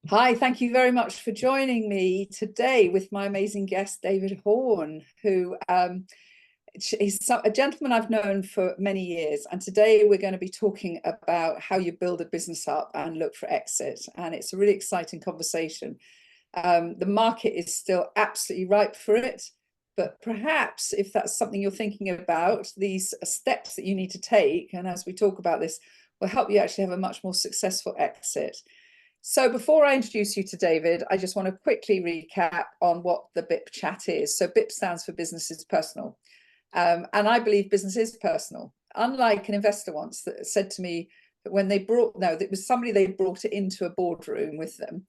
Hi, thank you very much for joining me today with my amazing guest, David Horne, who he's a gentleman I've known for many years. And today we're going to be talking about how you build a business up and look for exit. And it's a really exciting conversation. The market is still absolutely ripe for it. But perhaps if that's something you're thinking about, these steps that you need to take, and as we talk about this, will help you actually have a much more successful exit. So before I introduce you to David, I just want to quickly recap on what the BIP chat is. So BIP stands for Business is Personal. And I believe business is personal. Unlike an investor once that said to me that when they brought, no, it was somebody they brought it into a boardroom with them.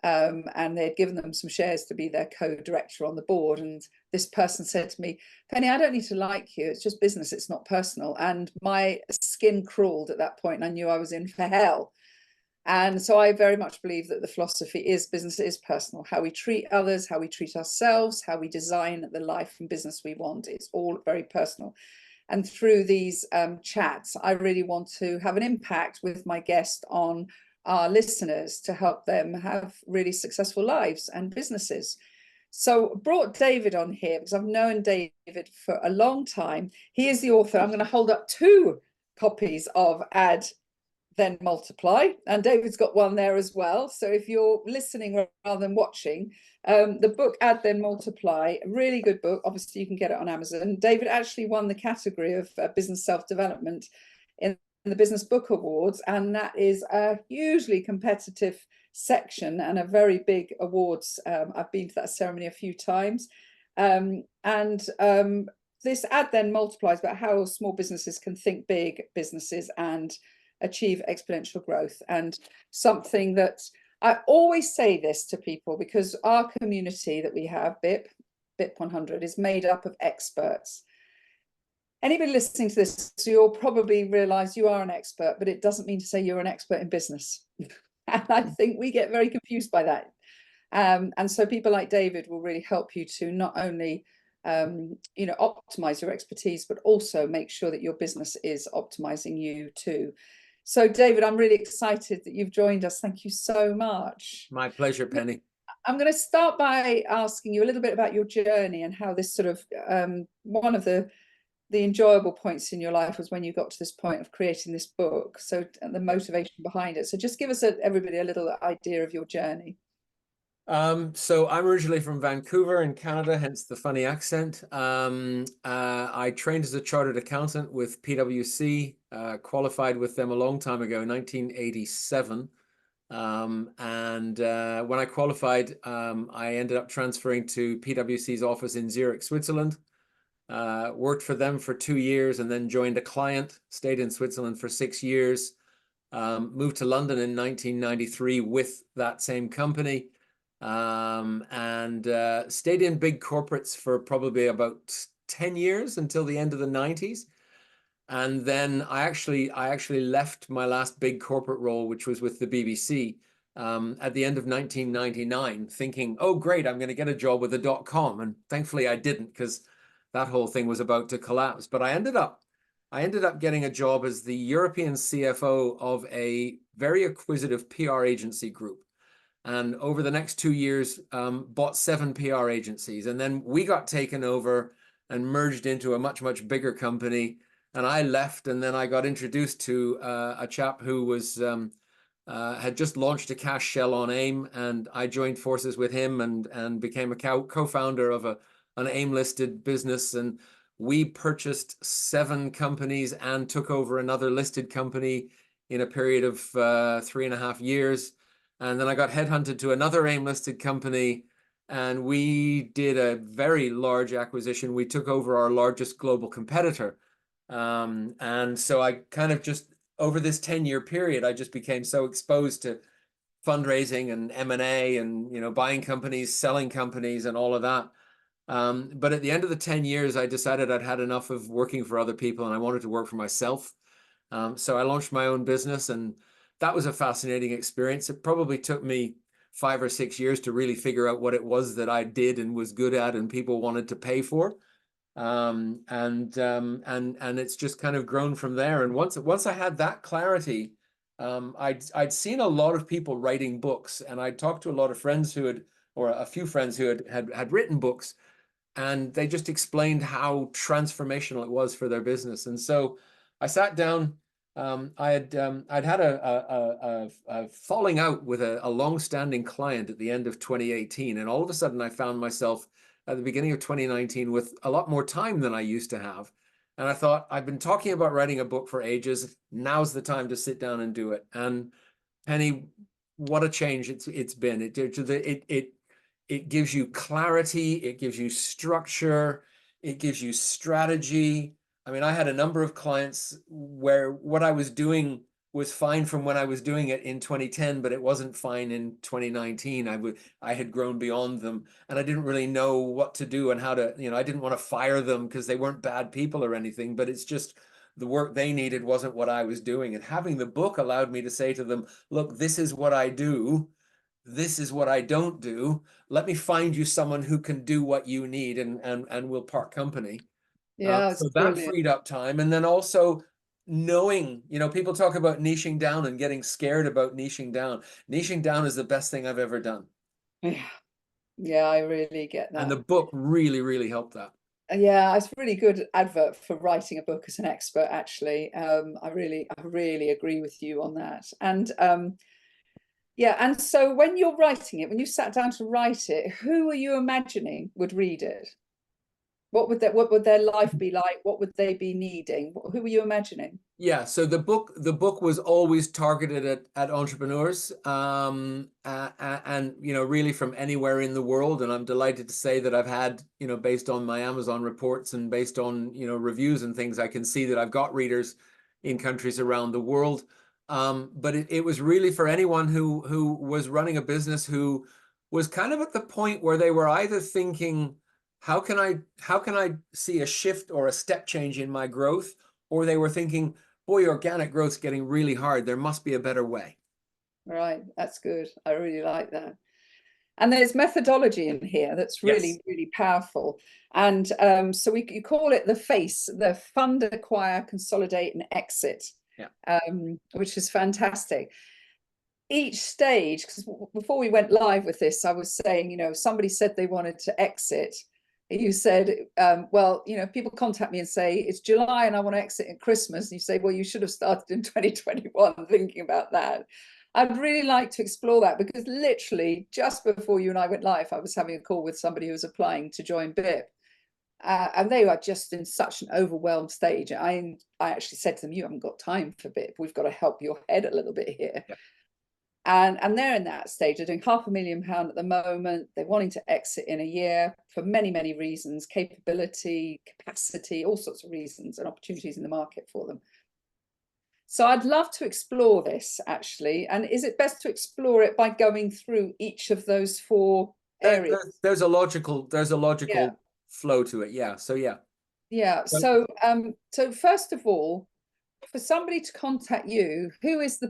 And they had given them some shares to be their co-director on the board. And this person said to me, Penny, I don't need to like you. It's just business. It's not personal. And my skin crawled at that point. And I knew I was in for hell. And so I very much believe that the philosophy is business is personal. How we treat others, how we treat ourselves, how we design the life and business we want. It's all very personal. And through these chats, I really want to have an impact with my guest on our listeners to help them have really successful lives and businesses. So brought David on here because I've known David for a long time. He is the author. I'm going to hold up two copies of Add Then Multiply, and David's got one there as well. So if you're listening rather than watching, the book Add Then Multiply, a really good book. Obviously you can get it on Amazon. David actually won the category of business self-development in the Business Book Awards, and that is a hugely competitive section and a very big awards. I've been to that ceremony a few times. This Add Then Multiply is about how small businesses can think big businesses and achieve exponential growth. And something that I always say this to people, because our community that we have, BIP 100, is made up of experts. Anybody listening to this, so you'll probably realize you are an expert, but it doesn't mean to say you're an expert in business. And I think we get very confused by that. And so people like David will really help you to not only optimize your expertise, but also make sure that your business is optimizing you too. So, David, I'm really excited that you've joined us. Thank you so much. My pleasure, Penny. I'm going to start by asking you a little bit about your journey and how this sort of one of the enjoyable points in your life was when you got to this point of creating this book. So, the motivation behind it. So, just give us everybody a little idea of your journey. So I'm originally from Vancouver in Canada, hence the funny accent. I trained as a chartered accountant with PwC, qualified with them a long time ago, 1987. When I qualified, I ended up transferring to PwC's office in Zurich, Switzerland. Worked for them for 2 years and then joined a client, stayed in Switzerland for 6 years, moved to London in 1993 with that same company. Stayed in big corporates for probably about 10 years until the end of the 90s. And then I actually left my last big corporate role, which was with the BBC, at the end of 1999, thinking, oh, great, I'm going to get a job with a .com. And thankfully I didn't, because that whole thing was about to collapse. But I ended up getting a job as the European CFO of a very acquisitive PR agency group. And over the next 2 years, bought 7 PR agencies. And then we got taken over and merged into a much, much bigger company. And I left, and then I got introduced to a chap who was had just launched a cash shell on AIM, and I joined forces with him and became a co-founder of an AIM-listed business. And we purchased 7 companies and took over another listed company in a period of 3.5 years. And then I got headhunted to another AIM-listed company, and we did a very large acquisition. We took over our largest global competitor. And so I kind of just, over this 10-year period, I just became so exposed to fundraising and M&A and, buying companies, selling companies, and all of that. But at the end of the 10 years, I decided I'd had enough of working for other people, and I wanted to work for myself. So I launched my own business, and that was a fascinating experience. It probably took me 5 or 6 years to really figure out what it was that I did and was good at and people wanted to pay for. And it's just kind of grown from there. And once I had that clarity, I'd seen a lot of people writing books, and I'd talked to a lot of friends who had, or a few friends who had written books, and they just explained how transformational it was for their business. And so I sat down. I'd had a falling out with a long-standing client at the end of 2018, and all of a sudden I found myself at the beginning of 2019 with a lot more time than I used to have. And I thought, I've been talking about writing a book for ages. Now's the time to sit down and do it. And Penny, what a change it's been. It gives you clarity, it gives you structure, it gives you strategy. I mean, I had a number of clients where what I was doing was fine from when I was doing it in 2010, but it wasn't fine in 2019. I had grown beyond them, and I didn't really know what to do and how to, I didn't want to fire them because they weren't bad people or anything, but it's just the work they needed wasn't what I was doing. And having the book allowed me to say to them, look, this is what I do. This is what I don't do. Let me find you someone who can do what you need, and we'll part company. Yeah, it's So that brilliant. freed up time. And then also knowing, people talk about niching down and getting scared about niching down. Niching down is the best thing I've ever done. Yeah, yeah, I really get And that. the book really, really helped that. Yeah, it's a really good advert for writing a book as an expert, actually. I really agree with you on that. And yeah, and so when you're writing it, when you sat down to write it, who are you imagining would read it? What would their life be like? What would they be needing? Who were you imagining? Yeah, so the book was always targeted at entrepreneurs, and really from anywhere in the world. And I'm delighted to say that I've had, based on my Amazon reports and based on reviews and things, I can see that I've got readers in countries around the world. But it was really for anyone who was running a business, who was kind of at the point where they were either thinking, how can I see a shift or a step change in my growth? Or they were thinking, boy, organic growth's getting really hard. There must be a better way. Right, that's good. I really like that. And there's methodology in here that's Yes. really, really powerful. And so you call it the FACE, the fund, acquire, consolidate, and exit, Yeah. which is fantastic. Each stage, because before we went live with this, I was saying, somebody said they wanted to exit. You said, well, people contact me and say, it's July and I want to exit at Christmas. And you say, well, you should have started in 2021 thinking about that. I'd really like to explore that, because literally just before you and I went live, I was having a call with somebody who was applying to join BIP. And they are just in such an overwhelmed stage. I actually said to them, you haven't got time for BIP. We've got to help your head a little bit here. Yeah. And they're in that stage. They're doing £500,000 at the moment. They're wanting to exit in a year for many, many reasons: capability, capacity, all sorts of reasons, and opportunities in the market for them. So I'd love to explore this, actually. And is it best to explore it by going through each of those four areas? There's a logical Yeah. flow to it. Yeah. So yeah. Yeah. So first of all, for somebody to contact you, who's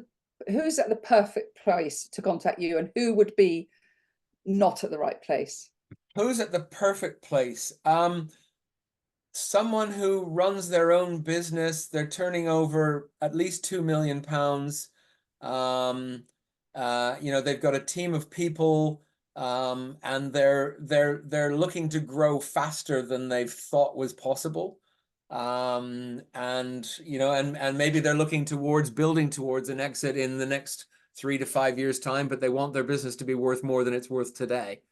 at the perfect place to contact you, and who would be not at the right place? Who's at the perfect place? Someone who runs their own business. They're turning over at least £2 million. They've got a team of people, and they're looking to grow faster than they've thought was possible. And maybe they're looking towards building towards an exit in the next 3 to 5 years time, but they want their business to be worth more than it's worth today.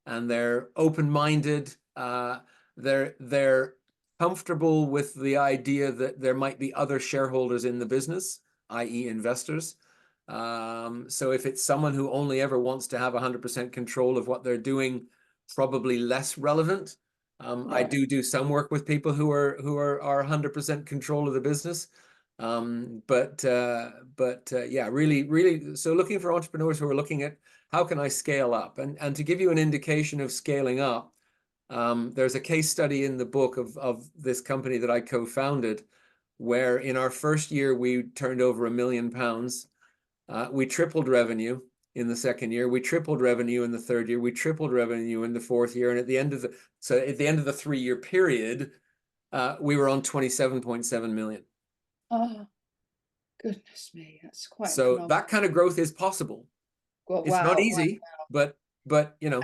And they're open-minded. They're comfortable with the idea that there might be other shareholders in the business, i.e. investors. So if it's someone who only ever wants to have 100% control of what they're doing, probably less relevant. I Right. do some work with people who are 100% control of the business. Yeah, really. So looking for entrepreneurs who are looking at, how can I scale up? And to give you an indication of scaling up, there's a case study in the book of this company that I co-founded, where in our first year we turned over £1 million. We tripled revenue in the second year. We tripled revenue in the third year. We tripled revenue in the fourth year. And at the end of the 3-year period, we were on 27.7 million. Oh, Goodness me, that's quite So phenomenal. that kind of growth is possible. Well, It's not wow, wow. easy, but you know.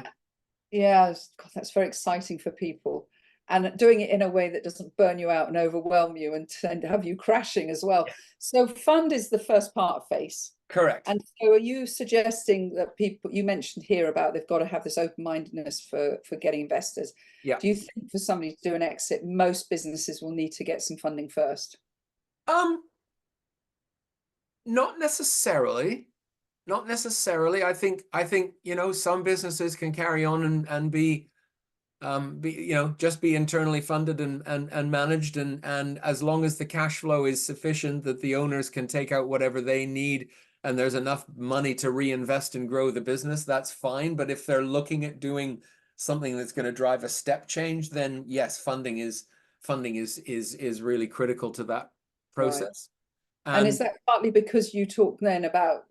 Yeah, God, that's very exciting for people. And doing it in a way that doesn't burn you out and overwhelm you and have you crashing as well. So fund is the first part of FACE. Correct. And so are you suggesting that people, you mentioned here about they've got to have this open-mindedness for getting investors. Yeah. Do you think for somebody to do an exit, most businesses will need to get some funding first? Not necessarily. Not necessarily. I think, you know, some businesses can carry on and be, you know, just be internally funded and managed. And as long as the cash flow is sufficient that the owners can take out whatever they need and there's enough money to reinvest and grow the business, that's fine. But if they're looking at doing something that's going to drive a step change, then yes, funding is really critical to that process. Right. And is that partly because you talk then about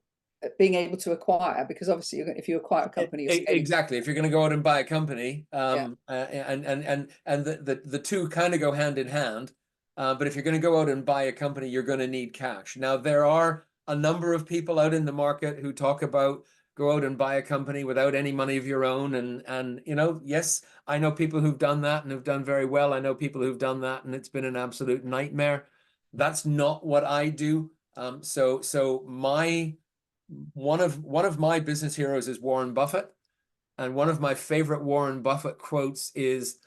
being able to acquire? Because obviously, if you acquire a company, you're scaling. Exactly. If you're going to go out and buy a company, Yeah. and the two kind of go hand in hand. But if you're going to go out and buy a company, you're going to need cash. Now, there are a number of people out in the market who talk about go out and buy a company without any money of your own. And you know, yes, I know people who've done that and have done very well. I know people who've done that and it's been an absolute nightmare. That's not what I do. So one of my business heroes is Warren Buffett, and one of my favorite Warren Buffett quotes is,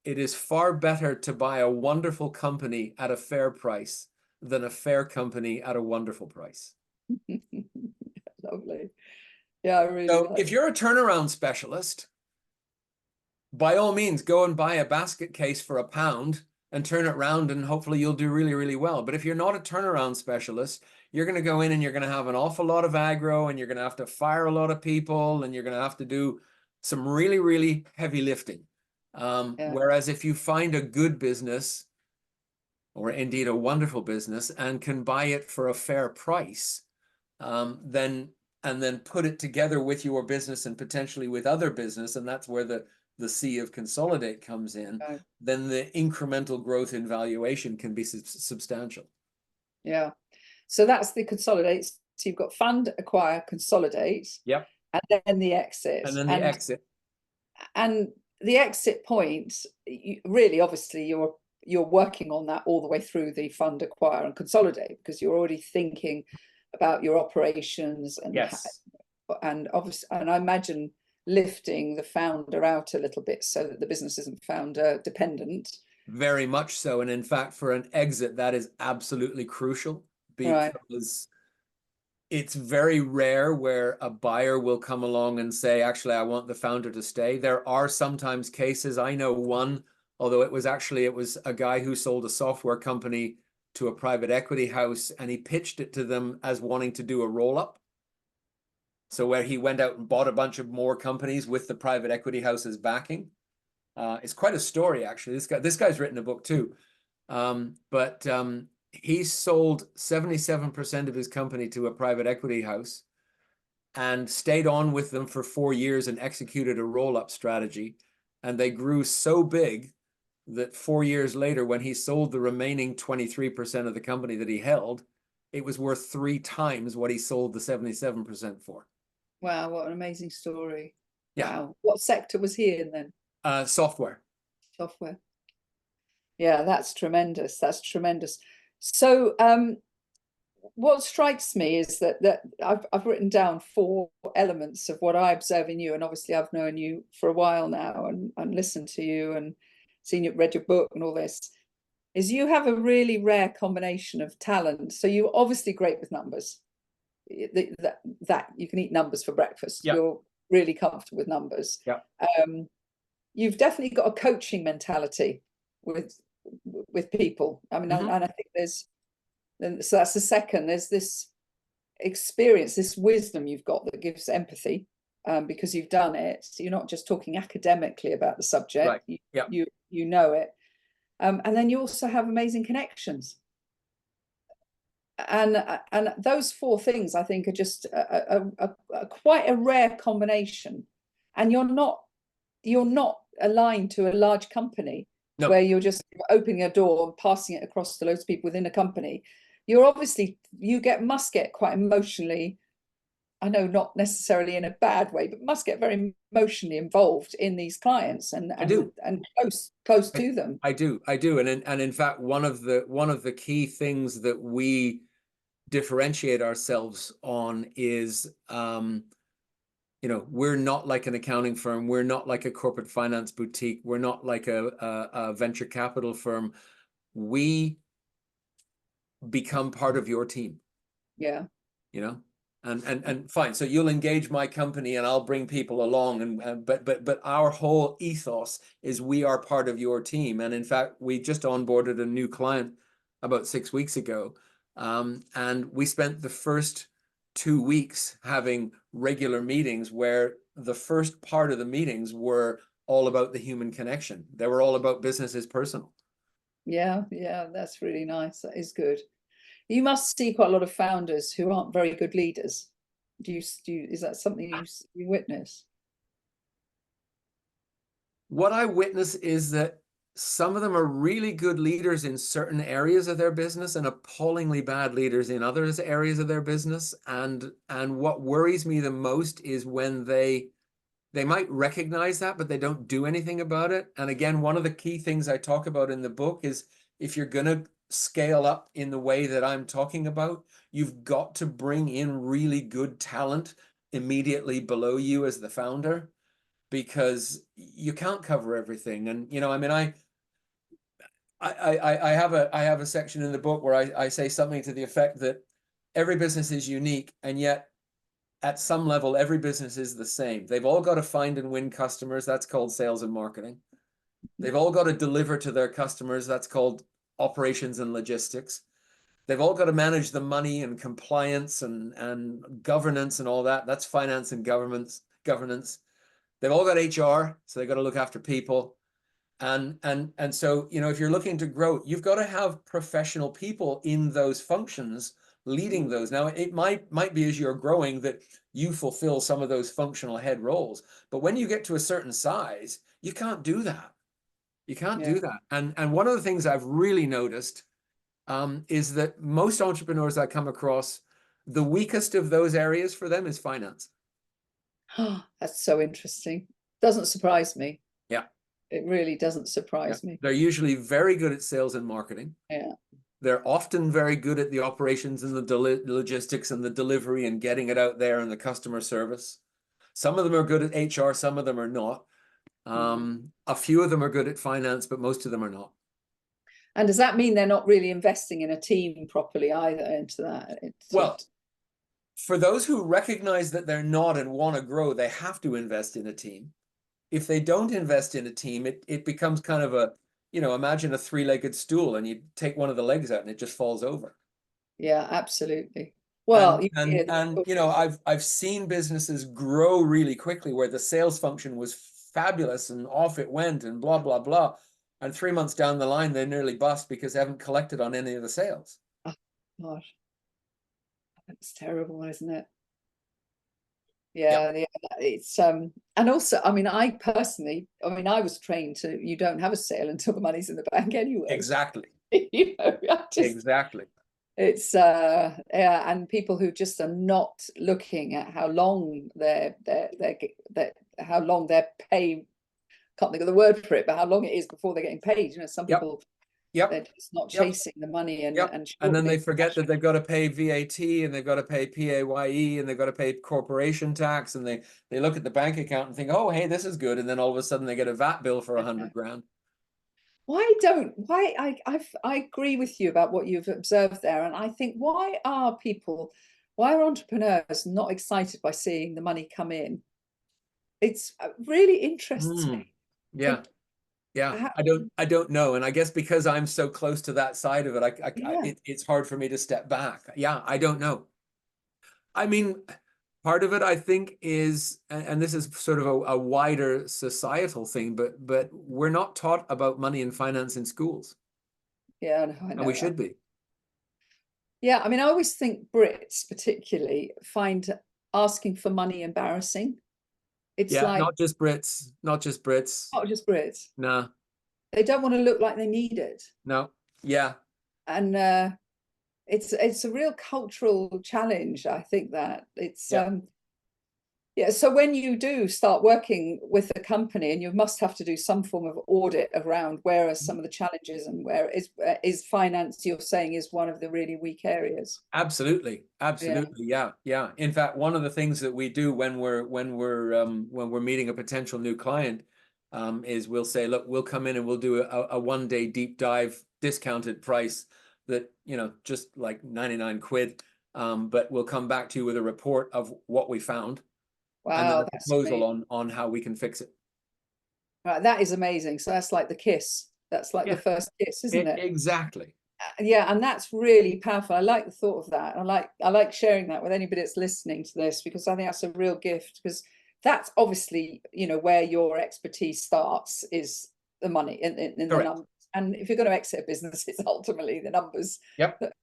"It is far better to buy a wonderful company at a fair price than a fair company at a wonderful price." Lovely. Yeah, I really So like if you're a turnaround specialist, by all means, go and buy a basket case for £1 and turn it around, and hopefully you'll do really, really well. But if you're not a turnaround specialist, you're going to go in and you're going to have an awful lot of aggro, and you're going to have to fire a lot of people, and you're going to have to do some really, really heavy lifting. Whereas if you find a good business, or indeed a wonderful business, and can buy it for a fair price, then put it together with your business and potentially with other business, and that's where the C of Consolidate comes in, Right. then the incremental growth in valuation can be substantial. Yeah. So that's the Consolidate. So you've got fund, acquire, consolidate. Yep. And then the exit. And then the exit. And the exit point, really, obviously, you're working on that all the way through the fund, acquire, and consolidate, because you're already thinking about your operations and yes. And obviously, and I imagine lifting the founder out a little bit so that the business isn't founder dependent. Very much so. And in fact, for an exit, that is absolutely crucial, because Right. it's very rare where a buyer will come along and say, actually, I want the founder to stay. There are sometimes cases. I know one, although it was a guy who sold a software company to a private equity house, and he pitched it to them as wanting to do a roll-up. So where he went out and bought a bunch of more companies with the private equity house's backing. It's quite a story, actually. This guy's written a book too. But he sold 77% of his company to a private equity house and stayed on with them for 4 years and executed a roll-up strategy. And they grew so big that 4 years later, when he sold the remaining 23% of the company that he held, it was worth 3 times what he sold the 77% for. Wow, what an amazing story. Yeah. Wow. What sector was he in then? Software. Software. Yeah, that's tremendous. That's tremendous. So what strikes me is that I've written down 4 elements of what I observe in you, and obviously I've known you for a while now and listened to you and seen you, read your book and all this, is you have a really rare combination of talent. So you're obviously great with numbers. That you can eat numbers for breakfast. Yep. You're really comfortable with numbers. Yeah. You've definitely got a coaching mentality with people. I mean, and I think so that's the second. There's this experience, this wisdom you've got that gives empathy, because you've done it. So you're not just talking academically about the subject. Right. Yep. You know it. And then you also have amazing connections. And those 4 things, I think, are just quite a rare combination. And you're not aligned to a large company. No. Where you're just opening a door and passing it across to loads of people within a company. you're obviously, must get quite emotionally, I know not necessarily in a bad way, but must get very emotionally involved in these clients and I do. close to them. I do. And in fact, one of the key things that we differentiate ourselves on is, you know, we're not like an accounting firm. We're not like a corporate finance boutique. We're not like a venture capital firm. We become part of your team. Yeah. You know, and fine. So you'll engage my company, and I'll bring people along, but our whole ethos is we are part of your team. And in fact, we just onboarded a new client about 6 weeks ago, and we spent the first 2 weeks having regular meetings where the first part of the meetings were all about the human connection. They were all about business is personal. Yeah, that's really nice. That is good. You must see quite a lot of founders who aren't very good leaders. Is that something you witness? What I witness is that some of them are really good leaders in certain areas of their business and appallingly bad leaders in other areas of their business. And what worries me the most is when they might recognize that, but they don't do anything about it. And again, one of the key things I talk about in the book is if you're going to scale up in the way that I'm talking about, you've got to bring in really good talent immediately below you as the founder, because you can't cover everything. And, you know, I mean, I have a section in the book where I say something to the effect that every business is unique, and yet at some level, every business is the same. They've all got to find and win customers. That's called sales and marketing. They've all got to deliver to their customers. That's called operations and logistics. They've all got to manage the money and compliance and governance and all that. That's finance and governance. They've all got HR, so they've got to look after people. And so, you know, if you're looking to grow, you've got to have professional people in those functions leading those. Now, it might be as you're growing that you fulfill some of those functional head roles, but when you get to a certain size, you can't do that. You can't do that. And one of the things I've really noticed is that most entrepreneurs I come across, the weakest of those areas for them is finance. Oh, that's so interesting. Doesn't surprise me. Yeah. It really doesn't surprise me. They're usually very good at sales and marketing. Yeah. They're often very good at the operations and the logistics and the delivery and getting it out there and the customer service. Some of them are good at HR, some of them are not. A few of them are good at finance, but most of them are not. And does that mean they're not really investing in a team properly either into that? Well, for those who recognize that they're not and want to grow, they have to invest in a team. If they don't invest in a team, it becomes kind of a, you know, imagine a three-legged stool and you take one of the legs out and it just falls over. Yeah, absolutely. Well, and you know, I've seen businesses grow really quickly where the sales function was fabulous and off it went and blah, blah, blah. And 3 months down the line, they nearly bust because they haven't collected on any of the sales. Oh, gosh. That's terrible, isn't it? Yeah, it's and also, I mean, I was trained to, you don't have a sale until the money's in the bank anyway. Exactly. You know, exactly. It's yeah, and people who just are not looking at how long their pay, can't think of the word for it, but how long it is before they're getting paid. You know, some people, they're just not chasing the money, and then they forget that they've got to pay VAT and they've got to pay PAYE and they've got to pay corporation tax, and they look at the bank account and think, oh, hey, this is good, and then all of a sudden they get a VAT bill for 100 grand. I agree with you about what you've observed there, and I think why are entrepreneurs not excited by seeing the money come in? It's really interesting. Yeah. I don't know, and I guess because I'm so close to that side of it, it's hard for me to step back. Yeah, I don't know. I mean, part of it, I think, is, and this is sort of a wider societal thing, but we're not taught about money and finance in schools. Yeah, I know and we should be. Yeah, I mean, I always think Brits particularly find asking for money embarrassing. It's like not just Brits. Not just Brits. No. They don't want to look like they need it. No. Yeah. And it's a real cultural challenge. I think that it's Yeah. yeah. So when you do start working with a company, and you must have to do some form of audit around where are some of the challenges, and where is finance, you're saying, is one of the really weak areas. Absolutely, Yeah. absolutely, yeah, yeah. In fact, one of the things that we do when we're meeting a potential new client is we'll say, look, we'll come in and we'll do a 1 day deep dive discounted price that, you know, just like 99 quid, but we'll come back to you with a report of what we found and then Wow, a that's proposal amazing. on how we can fix it. Right, that is amazing. So that's like the kiss. That's like the Yeah, first kiss, isn't it? exactly. Yeah, and that's really powerful. I like the thought of that. I like sharing that with anybody that's listening to this, because I think that's a real gift, because that's obviously, you know, where your expertise starts, is the money in the Correct. numbers. And if you're going to exit a business, it's ultimately the numbers Yep. that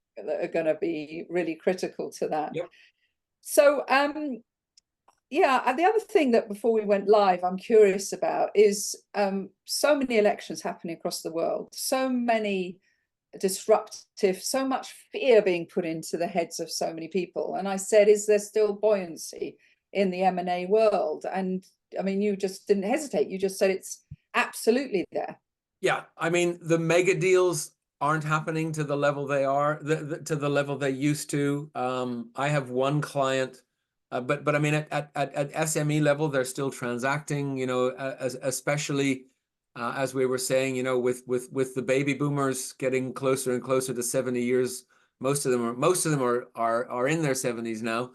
are going to be really critical to that. Yep. So yeah, and the other thing that before we went live, I'm curious about is so many elections happening across the world, so many disruptive, so much fear being put into the heads of so many people. And I said, is there still buoyancy in the M&A world? And I mean, you just didn't hesitate. You just said it's absolutely there. Yeah, I mean, the mega deals aren't happening to the level they are, to the level they used to. I have one client, but I mean, at SME level, they're still transacting. You know, especially as we were saying, you know, with the baby boomers getting closer and closer to 70 years. Most of them are in their 70s now.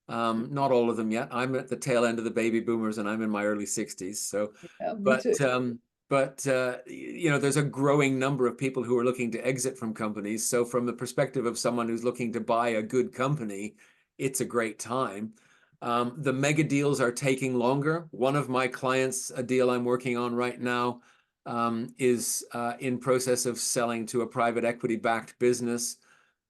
Not all of them yet. I'm at the tail end of the baby boomers, and I'm in my early 60s. So, Yeah, me but too. you know, there's a growing number of people who are looking to exit from companies. So from the perspective of someone who's looking to buy a good company, it's a great time. The mega deals are taking longer. One of my clients, a deal I'm working on right now, is in process of selling to a private equity-backed business.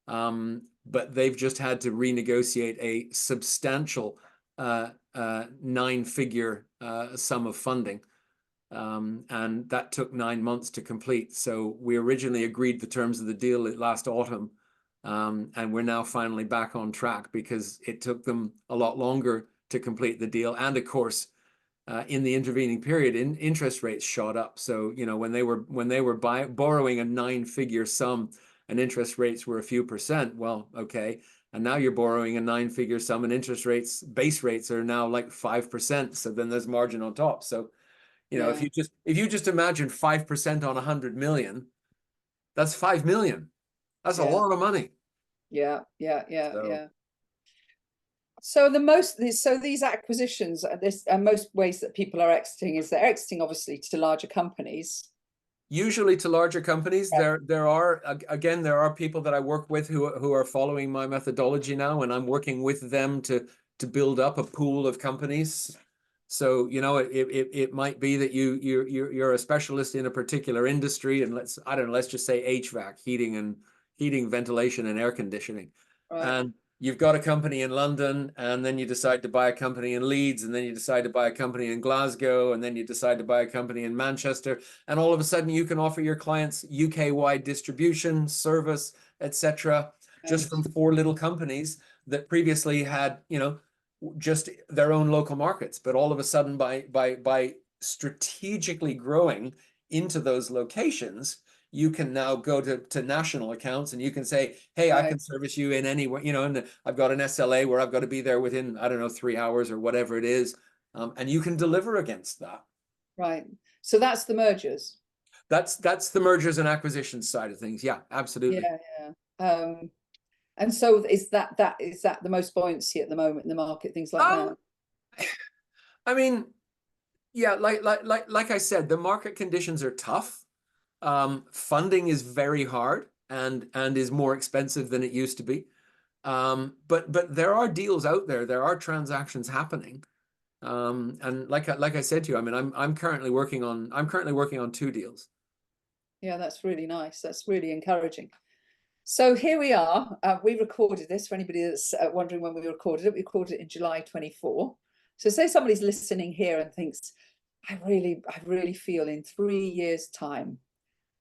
But they've just had to renegotiate a substantial 9-figure sum of funding. And that took 9 months to complete. So we originally agreed the terms of the deal last autumn, and we're now finally back on track because it took them a lot longer to complete the deal. And of course, in the intervening period, interest rates shot up. So you know, when they were borrowing a 9-figure sum, and interest rates were a few percent, well, okay. And now you're borrowing a 9-figure sum, and base rates are now like 5%. So then there's margin on top. So you know, Yeah, if you just imagine 5% on 100 million, that's 5 million. That's a yeah, lot of money. yeah. So these acquisitions, this and most ways that people are exiting is they're exiting obviously to larger companies. Usually to larger companies. Yeah. There are people that I work with who are following my methodology now, and I'm working with them to build up a pool of companies. So, you know, it might be that you're a specialist in a particular industry, and let's just say HVAC, heating, ventilation, and air conditioning. Right. And you've got a company in London, and then you decide to buy a company in Leeds, and then you decide to buy a company in Glasgow, and then you decide to buy a company in Manchester, and all of a sudden you can offer your clients UK-wide distribution, service, etc., just Right. from 4 little companies that previously had, you know, just their own local markets. But all of a sudden, by strategically growing into those locations, you can now go to national accounts, and you can say, hey, I Right. can service you in anywhere, you know, and I've got an SLA where I've got to be there within, I don't know, 3 hours or whatever it is. And you can deliver against that. Right. So that's the mergers. That's the mergers and acquisitions side of things. Yeah, absolutely. Yeah, yeah. And so is that the most buoyancy at the moment in the market, things like Um, that? I mean, yeah, like I said, the market conditions are tough. Funding is very hard and is more expensive than it used to be. But there are deals out there. There are transactions happening. And like I said to you, I mean, I'm currently working on 2 deals. Yeah, that's really nice. That's really encouraging. So here we are. We recorded this for anybody that's wondering when we recorded it. We recorded it in July 24. So say somebody's listening here and thinks, I really feel in 3 years' time,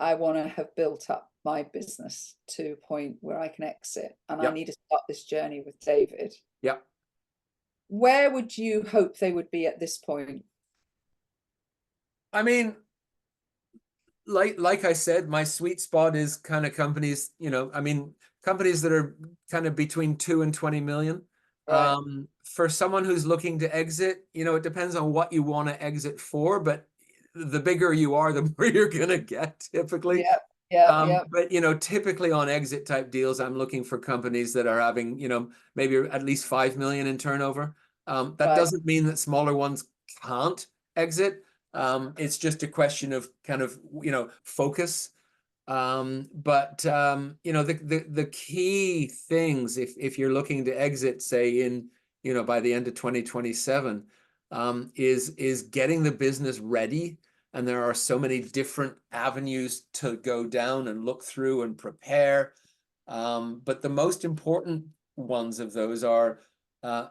I want to have built up my business to a point where I can exit, and I Yeah. need to start this journey with David. Yeah. Where would you hope they would be at this point? I mean, like I said, my sweet spot is kind of companies, I mean, companies that are kind of between 2 and 20 million. Right. For someone who's looking to exit, it depends on what you want to exit for, but the bigger you are, the more you're going to get typically. Yeah. Yeah. Yeah. But, typically on exit type deals, I'm looking for companies that are having, maybe at least 5 million in turnover. That Right. doesn't mean that smaller ones can't exit. It's just a question of kind of, focus. But the key things, if you're looking to exit, say in, by the end of 2027, is getting the business ready. And there are so many different avenues to go down and look through and prepare. But the most important ones of those are,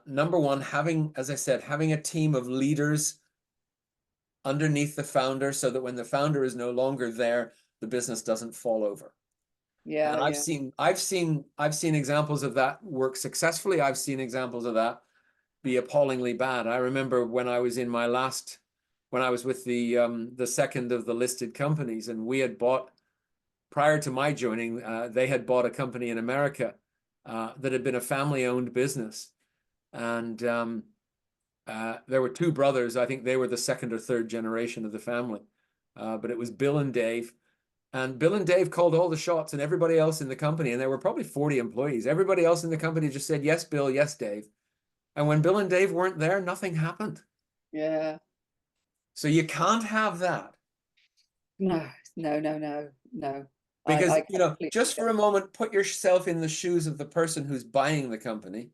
number one, as I said, having a team of leaders underneath the founder so that when the founder is no longer there, the business doesn't fall over. Yeah. And I've seen examples of that work successfully. I've seen examples of that be appallingly bad. I remember when I was with the second of the listed companies, and we had bought, prior to my joining, they had bought a company in America that had been a family-owned business. And there were two brothers. I think they were the second or third generation of the family. But it was Bill and Dave. And Bill and Dave called all the shots, and everybody else in the company, and there were probably 40 employees. Everybody else in the company just said, yes, Bill, yes, Dave. And when Bill and Dave weren't there, nothing happened. Yeah. So you can't have that. No. No. Because, Completely just for a moment, put yourself in the shoes of the person who's buying the company.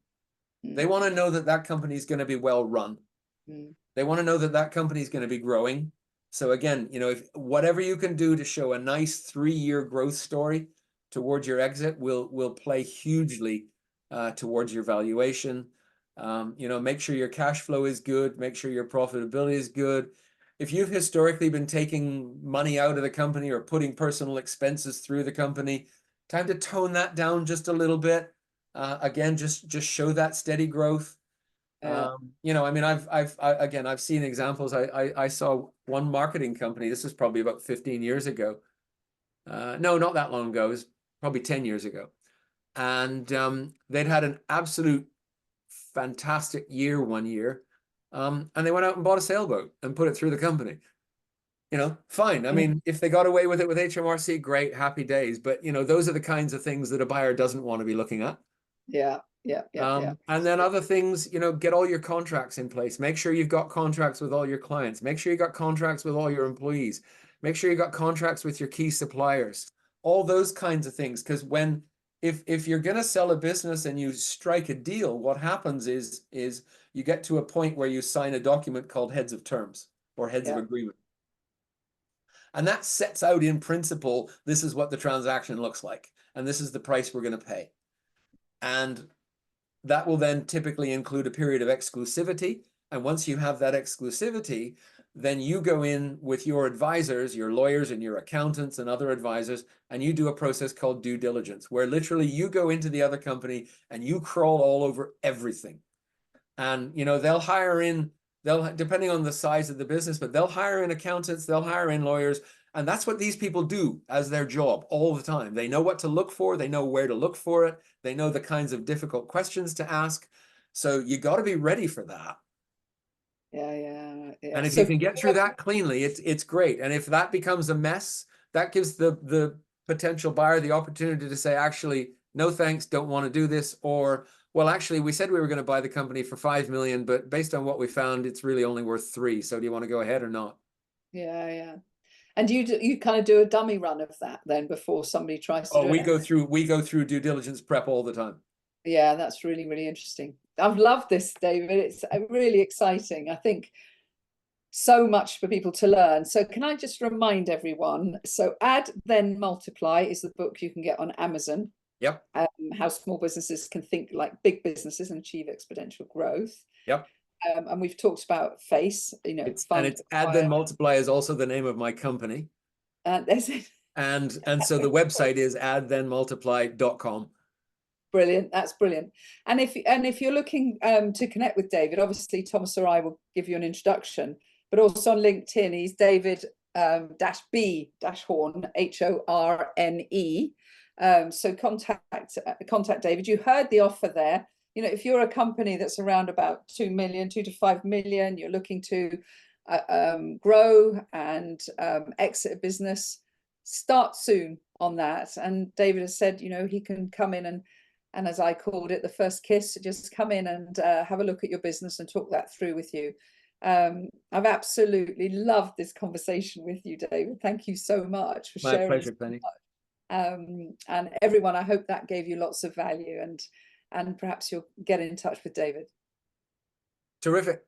They want to know that that company is going to be well run. They want to know that that company is going to be growing. So again, if whatever you can do to show a nice 3-year growth story towards your exit will play hugely towards your valuation. Make sure your cash flow is good. Make sure your profitability is good. If you've historically been taking money out of the company or putting personal expenses through the company, time to tone that down just a little bit. Again, just show that steady growth. Yeah. I mean, I've seen examples. I saw one marketing company. This was probably about 15 years ago. No, not that long ago. It was probably 10 years ago. And they'd had an absolute fantastic year one year. And they went out and bought a sailboat and put it through the company. Fine. I mean, if they got away with it with HMRC, great, happy days. But, those are the kinds of things that a buyer doesn't want to be looking at. Yeah. And then other things, get all your contracts in place. Make sure you've got contracts with all your clients. Make sure you got contracts with all your employees. Make sure you got contracts with your key suppliers. All those kinds of things. Because if you're going to sell a business and you strike a deal, what happens is you get to a point where you sign a document called heads of terms or heads of agreement. And that sets out in principle, this is what the transaction looks like. And this is the price we're going to pay. And that will then typically include a period of exclusivity. And once you have that exclusivity, then you go in with your advisors, your lawyers and your accountants and other advisors, and you do a process called due diligence, where literally you go into the other company and you crawl all over everything. And, they'll hire in, depending on the size of the business, but they'll hire in accountants, they'll hire in lawyers. And that's what these people do as their job all the time. They know what to look for. They know where to look for it. They know the kinds of difficult questions to ask. So you got to be ready for that. Yeah. And if you can get through that cleanly, it's great. And if that becomes a mess, that gives the potential buyer the opportunity to say, actually, no thanks, don't want to do this. Or, well, actually, we said we were going to buy the company for 5 million, but based on what we found, it's really only worth 3. So do you want to go ahead or not? Yeah. And you kind of do a dummy run of that then before somebody tries to do it? We go through due diligence prep all the time. Yeah, that's really, really interesting. I've loved this, David. It's really exciting. I think so much for people to learn. So can I just remind everyone? So Add Then Multiply is the book you can get on Amazon. Yep. How small businesses can think like big businesses and achieve exponential growth. Yep. And we've talked about FACE, and it's Add Then Multiply is also the name of my company. There's it. And so the website is addthenmultiply.com. Brilliant. That's brilliant. And if you're looking to connect with David, obviously Thomas or I will give you an introduction, but also on LinkedIn, he's David B Horne, Horne. So contact David. You heard the offer there. You know, if you're a company that's around about 2 to 5 million, you're looking to grow and exit a business, start soon on that. And David has said, you know, he can come in and as I called it, the first kiss, just come in and have a look at your business and talk that through with you. I've absolutely loved this conversation with you, David. Thank you so much for sharing. My pleasure, Penny. And everyone, I hope that gave you lots of value, and perhaps you'll get in touch with David. Terrific.